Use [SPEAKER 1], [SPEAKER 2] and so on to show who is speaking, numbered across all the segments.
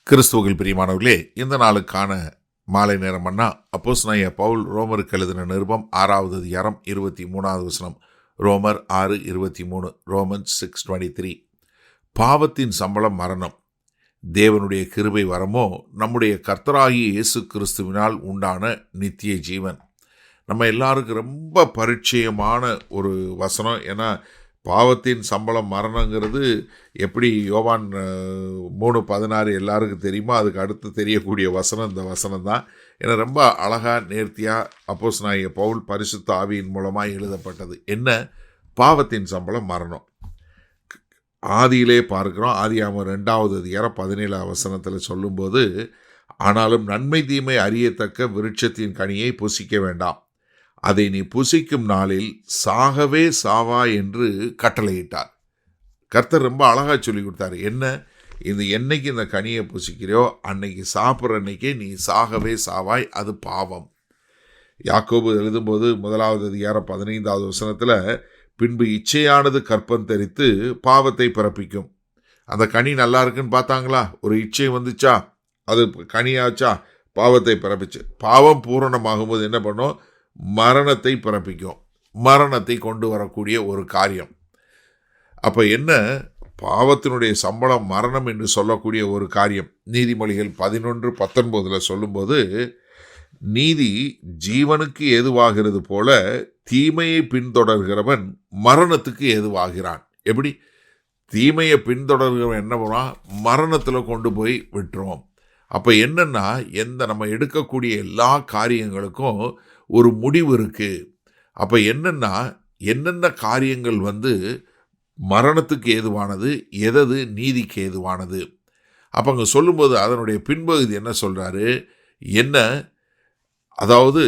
[SPEAKER 1] கிறிஸ்துவுக்குள் பிரியமானவர்களே, இந்த நாளுக்கான மாலை நேரம் அண்ணா அப்போஸ்தலனாகிய பவுல் ரோமருக்கு எழுதின நிருபம் 6வது அதிகாரம் 23வது வசனம். ரோமர் 6:23. ரோமன்ஸ் 6:23. பாவத்தின் சம்பளம் மரணம், தேவனுடைய கிருபை வரமோ நம்முடைய கர்த்தராகிய இயேசு கிறிஸ்துவினால் உண்டான நித்திய ஜீவன். நம்ம எல்லாருக்கும் ரொம்ப பரிச்சயமான ஒரு வசனம். ஏன்னா பாவத்தின் சம்பளம் மரணங்கிறது எப்படி யோவான் 3:16 எல்லாருக்கும் தெரியுமோ, அதுக்கு அடுத்து தெரியக்கூடிய வசனம் இந்த வசனம் தான். ஏன்னா ரொம்ப அழகாக நேர்த்தியாக அப்போஸ்தலனாகிய பவுல் பரிசுத்த ஆவியின் மூலமாக எழுதப்பட்டது. என்ன? பாவத்தின் சம்பளம் மரணம். ஆதியிலே பார்க்கிறோம். ஆதியாகமம் 2வது அதிகாரம் 17வது வசனத்தில் சொல்லும்போது, ஆனாலும் நன்மை தீமை அறியத்தக்க விருட்சத்தின் கனியை புசிக்க வேண்டாம், அதை நீ புசிக்கும் நாளில் சாகவே சாவா என்று கட்டளையிட்டார். கர்த்தர் ரொம்ப அழகாக சொல்லி கொடுத்தாரு. என்ன? இது என்னைக்கு இந்த கனியை புசிக்கிறியோ அன்னைக்கு சாப்பிட்ற அன்னைக்கே நீ சாகவே சாவாய், அது பாவம். யாக்கோபு எழுதும்போது 1வது அதிகாரம் 15வது வசனத்தில், பின்பு இச்சையானது கற்பம் தரித்து பாவத்தை பிறப்பிக்கும். அந்த கனி நல்லா இருக்குன்னு பார்த்தாங்களா, ஒரு இச்சை வந்துச்சா, அது கனியாச்சா, பாவத்தை பிறப்பிச்சு. பாவம் பூரணமாகும்போது என்ன பண்ணும்? மரணத்தை பிறப்பிக்கும். மரணத்தை கொண்டு வரக்கூடிய ஒரு காரியம். அப்போ என்ன? பாவத்தினுடைய சம்பளம் மரணம் என்று சொல்லக்கூடிய ஒரு காரியம். நீதிமொழிகள் 11:19 சொல்லும்போது, நீதி ஜீவனுக்கு ஏதுவாகிறது போல தீமையை பின்தொடர்கிறவன் மரணத்துக்கு ஏதுவாகிறான். எப்படி? தீமையை பின்தொடர்கிறவன் என்ன பண்ணுவான்? மரணத்தில் கொண்டு போய் விட்டுருவோம். அப்போ என்னன்னா, நம்ம எடுக்கக்கூடிய எல்லா காரியங்களுக்கும் ஒரு முடிவு இருக்குது. அப்போ என்னென்ன காரியங்கள் மரணத்துக்கு ஏதுவானது, எது நீதிக்கு ஏதுவானது. அப்போ அங்கே சொல்லும்போது அதனுடைய பின்பகுதி என்ன சொல்கிறாரு? என்ன? அதாவது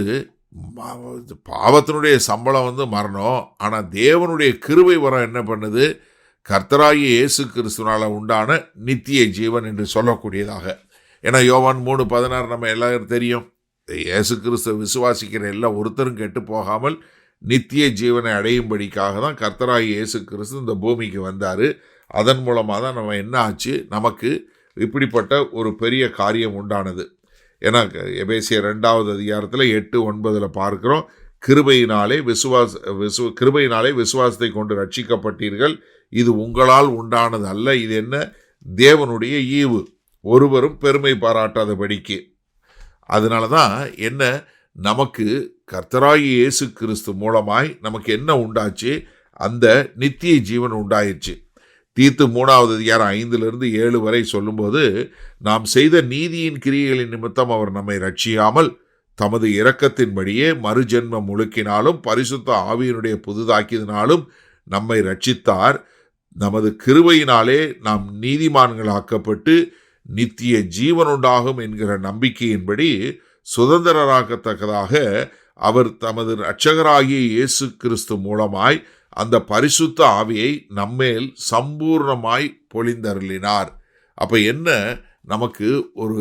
[SPEAKER 1] பாவத்தினுடைய சம்பளம் மரணம். ஆனால் தேவனுடைய கிருபை வரம் என்ன பண்ணுது? கர்த்தராகிய இயேசு கிறிஸ்துவினால உண்டான நித்திய ஜீவன் என்று சொல்லக்கூடியதாக. ஏன்னா யோவான் 3:16 நம்ம எல்லாரும் தெரியும். இயேசு கிறிஸ்துவை விசுவாசிக்கிற எல்லா ஒருத்தரும் கெட்டு போகாமல் நித்திய ஜீவனை அடையும்படிக்காக தான் கர்த்தராகிய இயேசு கிறிஸ்து இந்த பூமிக்கு வந்தார். அதன் மூலமாக தான் நம்ம என்ன ஆச்சு? நமக்கு இப்படிப்பட்ட ஒரு பெரிய காரியம் உண்டானது. ஏன்னா எபேசியர் 2வது அதிகாரத்தில் 8:9 பார்க்கிறோம், கிருபையினாலே விசுவாசத்தை கொண்டு ரட்சிக்கப்பட்டீர்கள், இது உங்களால் உண்டானது அல்ல, இது என்ன? தேவனுடைய ஈவு, ஒருவரும் பெருமை பாராட்டாதபடிக்கு. அதனால தான் என்ன, நமக்கு கர்த்தராகிய இயேசு கிறிஸ்து மூலமாய் நமக்கு என்ன உண்டாச்சு? அந்த நித்திய ஜீவன் உண்டாயிடுச்சு. தீத்து 3வது அதிகாரம் 5-7 வரை சொல்லும்போது, நாம் செய்த நீதியின் கிரியைகளின் நிமித்தம் அவர் நம்மை ரட்சியாமல் தமது இரக்கத்தின்படியே மறுஜென்மம் முழுக்கினாலும் பரிசுத்த ஆவியினுடைய புதுதாக்கியதினாலும் நம்மை ரட்சித்தார். நமது கிருபையினாலே நாம் நீதிமான்களாக்கப்பட்டு நித்திய ஜீவன் உண்டாகும் என்கிற நம்பிக்கையின்படி சுதந்திரராகத்தக்கதாக அவர் தமது இரட்சகராகிய இயேசு கிறிஸ்து மூலமாய் அந்த பரிசுத்த ஆவியை நம்மேல் சம்பூர்ணமாய் பொழிந்தருளினார். அப்போ என்ன? நமக்கு ஒரு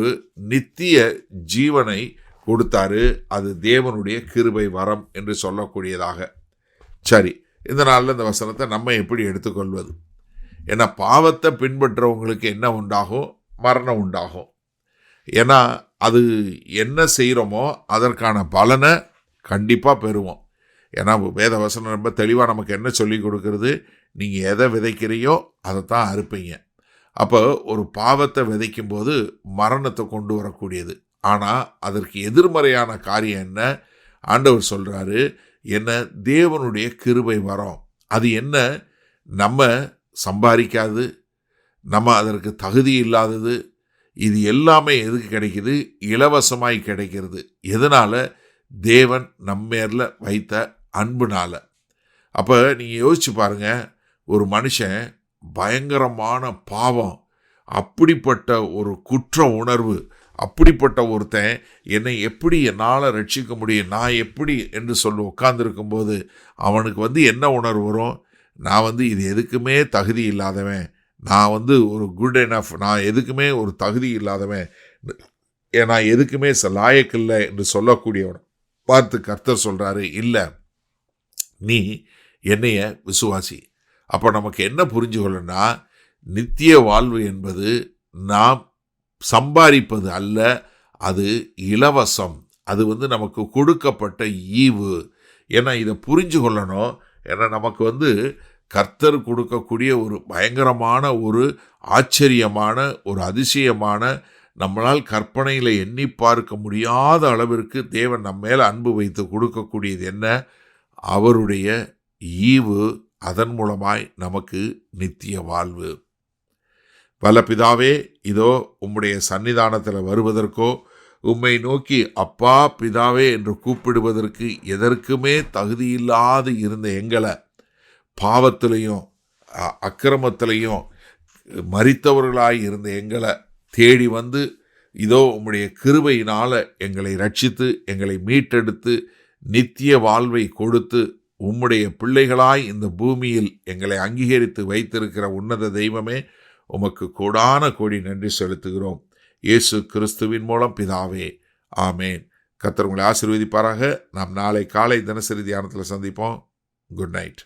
[SPEAKER 1] நித்திய ஜீவனை கொடுத்தாரு. அது தேவனுடைய கிருபை வரம் என்று சொல்லக்கூடியதாக. சரி, இந்த நாளில் இந்த வசனத்தை நம்ம எப்படி எடுத்துக்கொள்வது? ஏன்னா பாவத்தை பின்பற்றவங்களுக்கு என்ன உண்டாகும்? மரணம் உண்டாகும். ஏன்னா அது என்ன செய்கிறோமோ அதற்கான பலனை கண்டிப்பாக பெறுவோம். ஏன்னா வேத வசனம் ரொம்ப தெளிவாக நமக்கு என்ன சொல்லி கொடுக்கறது? நீங்கள் எதை விதைக்கிறையோ அதை தான் அறுப்பீங்க. அப்போ ஒரு பாவத்தை விதைக்கும் போது மரணத்தை கொண்டு வரக்கூடியது. ஆனால் அதற்கு எதிர்மறையான காரியம் என்ன? ஆண்டவர் சொல்கிறாரு, என்ன? தேவனுடைய கிருபை வரம். அது என்ன? நம்ம சம்பாதிக்காது, நம்ம அதற்கு தகுதி இல்லாதது. இது எல்லாமே எதுக்கு கிடைக்குது? இலவசமாய் கிடைக்கிறது. எதனால்? தேவன் நம்மேரில் வைத்த அன்புனால. அப்போ நீங்கள் யோசிச்சு பாருங்க, ஒரு மனுஷன் பயங்கரமான பாவம், அப்படிப்பட்ட ஒரு குற்ற உணர்வு, அப்படிப்பட்ட ஒருத்தன் என்னை எப்படி என்னால் ரட்சிக்க முடியும், நான் எப்படி என்று சொல்லி உட்கார்ந்துருக்கும்போது அவனுக்கு என்ன உணர்வு வரும்? நான் இது எதுக்குமே தகுதி இல்லாதவன், நான் ஒரு குட் எனஃப், நான் எதுக்குமே ஒரு தகுதி இல்லாதவன், நான் எதுக்குமே லாயக்கில்லை என்று சொல்லக்கூடியவன் பார்த்து கர்த்தர் சொல்கிறாரு, இல்லை, நீ என்னைய விசுவாசி. அப்போ நமக்கு என்ன புரிஞ்சுக்கொள்ளனா, நித்திய வாழ்வு என்பது நாம் சம்பாதிப்பது அல்ல, அது இலவசம். அது நமக்கு கொடுக்கப்பட்ட ஈவு. ஏன்னா இதை புரிஞ்சு கொள்ளணும். ஏன்னா நமக்கு கர்த்தர் கொடுக்கக்கூடிய ஒரு பயங்கரமான, ஒரு ஆச்சரியமான, ஒரு அதிசயமான, நம்மளால் கற்பனையில் எண்ணி பார்க்க முடியாத அளவிற்கு தேவன் நம்ம மேலே அன்பு வைத்து கொடுக்கக்கூடியது என்ன? அவருடைய ஈவு. அதன் மூலமாய் நமக்கு நித்திய வாழ்வு. வல்ல பிதாவே, இதோ உம்முடைய சன்னிதானத்தில் வருவதற்கோ உம்மை நோக்கி அப்பா பிதாவே என்று கூப்பிடுவதற்கு எதற்குமே தகுதியில்லாது இருந்த எங்களை, பாவத்திலையும் அக்கிரமத்திலையும் மரித்தவர்களாய் இருந்த எங்களை தேடி வந்து இதோ உம்முடைய கிருபையினால் எங்களை ரட்சித்து எங்களை மீட்டெடுத்து நித்திய வாழ்வை கொடுத்து உம்முடைய பிள்ளைகளாய் இந்த பூமியில் எங்களை அங்கீகரித்து வைத்திருக்கிற உன்னத தெய்வமே, உமக்கு கோடான கோடி நன்றி செலுத்துகிறோம். இயேசு கிறிஸ்துவின் மூலம் பிதாவே, ஆமேன். கர்த்தர் உங்களை ஆசீர்வதிப்பாராக. நாம் நாளை காலை தினசரி தியானத்தில் சந்திப்போம். Good night.